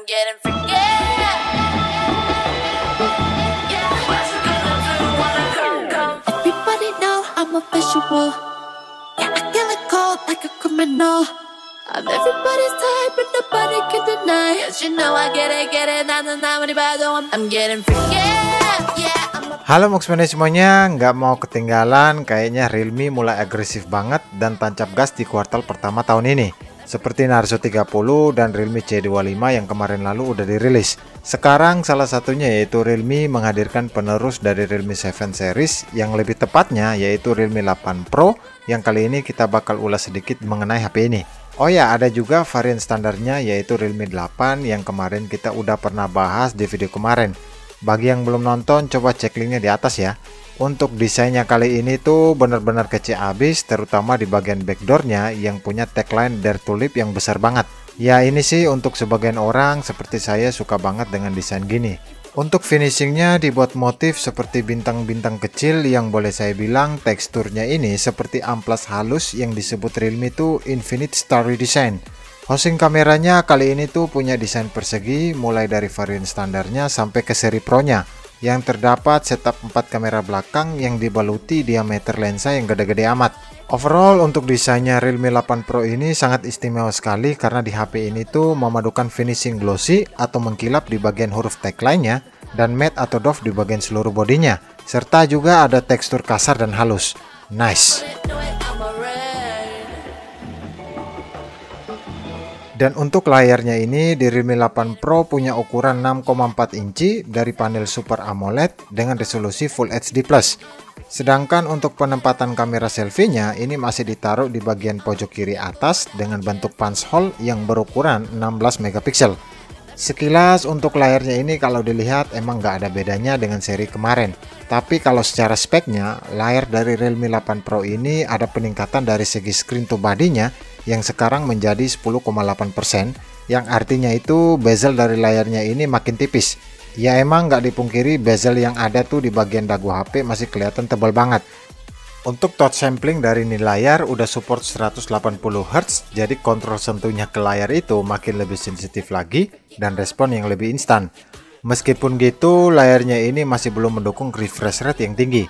I'm getting freaky. Yeah, what you gonna do when I come? Everybody know I'm a visual. Yeah, I kill it cold like a criminal. I'm everybody's type, but nobody can deny. Yes, you know I get it. I'm getting freaky. Yeah, I'm a... Halo Moxmania semuanya, nggak mau ketinggalan, kayaknya Realme mulai agresif banget dan tancap gas di kuartal pertama tahun ini. Seperti Narzo 30 dan Realme C25 yang kemarin lalu udah dirilis. Sekarang salah satunya yaitu Realme menghadirkan penerus dari Realme 7 series, yang lebih tepatnya yaitu Realme 8 Pro, yang kali ini kita bakal ulas sedikit mengenai HP ini. Oh ya, ada juga varian standarnya yaitu Realme 8 yang kemarin kita udah pernah bahas di video kemarin. Bagi yang belum nonton, coba cek linknya di atas ya. Untuk desainnya kali ini tuh benar-benar kece abis, terutama di bagian backdoornya yang punya tagline Dare to Live yang besar banget. Ya ini sih untuk sebagian orang seperti saya suka banget dengan desain gini. Untuk finishingnya dibuat motif seperti bintang-bintang kecil yang boleh saya bilang teksturnya ini seperti amplas halus yang disebut Realme tuh Infinite Starry Design. Housing kameranya kali ini tuh punya desain persegi mulai dari varian standarnya sampai ke seri Pro-nya, yang terdapat setup 4 kamera belakang yang dibaluti diameter lensa yang gede-gede amat. Overall untuk desainnya Realme 8 Pro ini sangat istimewa sekali karena di HP ini tuh memadukan finishing glossy atau mengkilap di bagian huruf tagline-nya dan matte atau doff di bagian seluruh bodinya, serta juga ada tekstur kasar dan halus. Nice. Dan untuk layarnya ini di Realme 8 Pro punya ukuran 6,4 inci dari panel Super AMOLED dengan resolusi Full HD+. Sedangkan untuk penempatan kamera selfie-nya ini masih ditaruh di bagian pojok kiri atas dengan bentuk punch hole yang berukuran 16 megapiksel. Sekilas untuk layarnya ini kalau dilihat emang nggak ada bedanya dengan seri kemarin. Tapi kalau secara speknya, layar dari Realme 8 Pro ini ada peningkatan dari segi screen to body-nya yang sekarang menjadi 10,8%, yang artinya itu bezel dari layarnya ini makin tipis. Ya emang nggak dipungkiri bezel yang ada tuh di bagian dagu HP masih kelihatan tebal banget. Untuk touch sampling dari ini layar udah support 180Hz, jadi kontrol sentuhnya ke layar itu makin lebih sensitif lagi dan respon yang lebih instan. Meskipun gitu, layarnya ini masih belum mendukung refresh rate yang tinggi.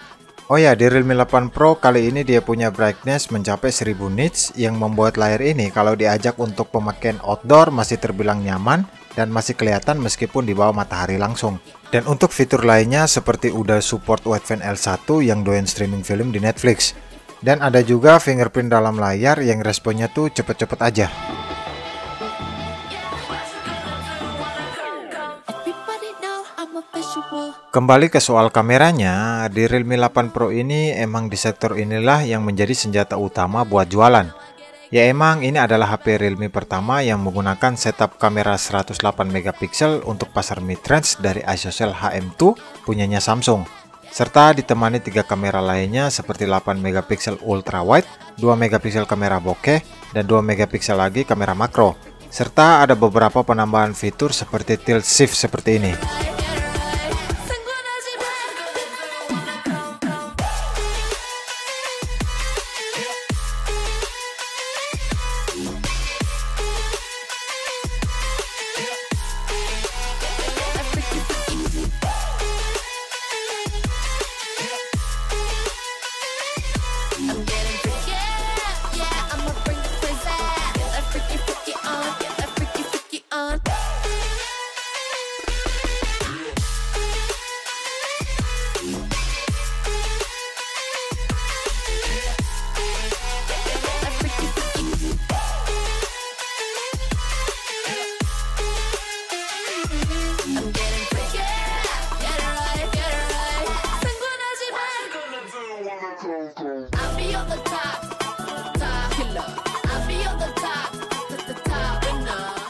Oh ya, di Realme 8 Pro kali ini dia punya brightness mencapai 1000 nits yang membuat layar ini kalau diajak untuk pemakaian outdoor masih terbilang nyaman dan masih kelihatan meskipun di bawah matahari langsung. Dan untuk fitur lainnya seperti udah support Wideband L1 yang doyan streaming film di Netflix. Dan ada juga fingerprint dalam layar yang responnya tuh cepet-cepet aja. Kembali ke soal kameranya, di Realme 8 Pro ini emang di sektor inilah yang menjadi senjata utama buat jualan. Ya emang ini adalah HP Realme pertama yang menggunakan setup kamera 108 megapiksel untuk pasar mid-range dari ISOCELL HM2 punyanya Samsung. Serta ditemani 3 kamera lainnya seperti 8 megapiksel ultra wide, 2 megapiksel kamera bokeh, dan 2 megapiksel lagi kamera makro. Serta ada beberapa penambahan fitur seperti tilt shift seperti ini.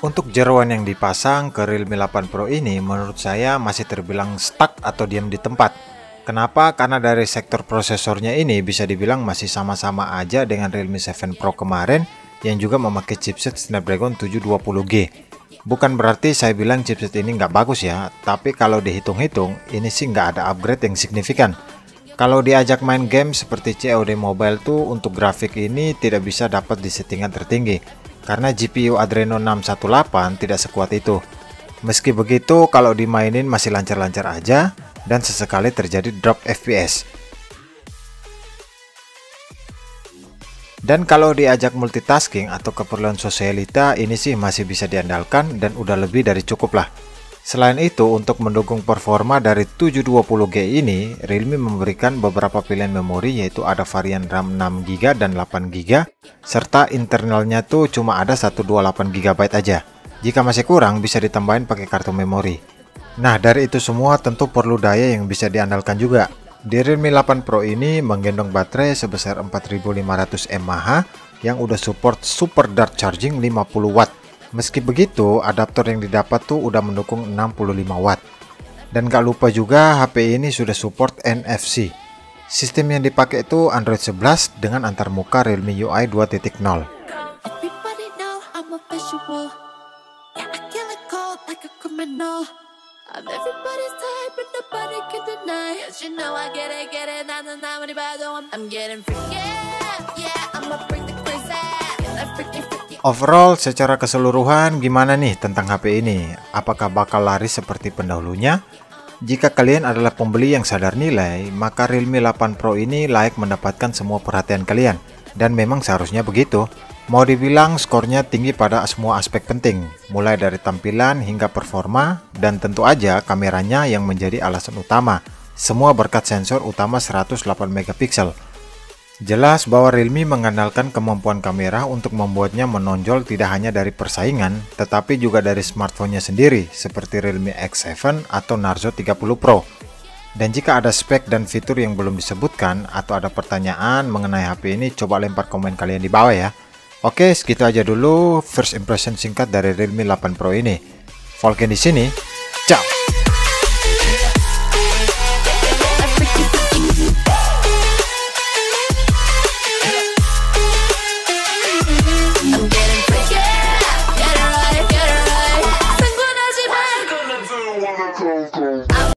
Untuk jeroan yang dipasang ke Realme 8 Pro ini menurut saya masih terbilang stuck atau diam di tempat. Kenapa? Karena dari sektor prosesornya ini bisa dibilang masih sama-sama aja dengan Realme 7 Pro kemarin yang juga memakai chipset Snapdragon 720G. Bukan berarti saya bilang chipset ini nggak bagus ya, tapi kalau dihitung-hitung ini sih nggak ada upgrade yang signifikan. Kalau diajak main game seperti COD Mobile tuh untuk grafik ini tidak bisa dapat di settingan tertinggi karena GPU Adreno 618 tidak sekuat itu. Meski begitu, kalau dimainin masih lancar-lancar aja dan sesekali terjadi drop FPS. Dan kalau diajak multitasking atau keperluan sosialita, ini sih masih bisa diandalkan dan udah lebih dari cukup lah. Selain itu, untuk mendukung performa dari 720G ini, Realme memberikan beberapa pilihan memori, yaitu ada varian RAM 6GB dan 8GB, serta internalnya tuh cuma ada 128GB aja. Jika masih kurang, bisa ditambahin pakai kartu memori. Nah, dari itu semua tentu perlu daya yang bisa diandalkan juga. Di Realme 8 Pro ini menggendong baterai sebesar 4500 mAh yang udah support Super Dart Charging 50 Watt. Meski begitu, adaptor yang didapat tuh udah mendukung 65 Watt. Dan gak lupa juga HP ini sudah support NFC. Sistem yang dipakai itu Android 11 dengan antarmuka Realme UI 2.0. Everybody know I'm a visual. Yeah, I kill it cold like a criminal. I'm everybody's type, but nobody can deny. Yes, you know I get it, I'm getting freaky. Yeah, I'ma bring the crazy. Freaky. Overall, secara keseluruhan gimana nih tentang HP ini? Apakah bakal laris seperti pendahulunya? Jika kalian adalah pembeli yang sadar nilai, maka Realme 8 Pro ini layak mendapatkan semua perhatian kalian. Dan memang seharusnya begitu. Mau dibilang skornya tinggi pada semua aspek penting, mulai dari tampilan hingga performa, dan tentu aja kameranya yang menjadi alasan utama. Semua berkat sensor utama 108 megapiksel. Jelas bahwa Realme mengandalkan kemampuan kamera untuk membuatnya menonjol tidak hanya dari persaingan, tetapi juga dari smartphone-nya sendiri, seperti Realme X7 atau Narzo 30 Pro. Dan jika ada spek dan fitur yang belum disebutkan, atau ada pertanyaan mengenai HP ini, coba lempar komen kalian di bawah ya. Oke, segitu aja dulu first impression singkat dari Realme 8 Pro ini. Volken di sini.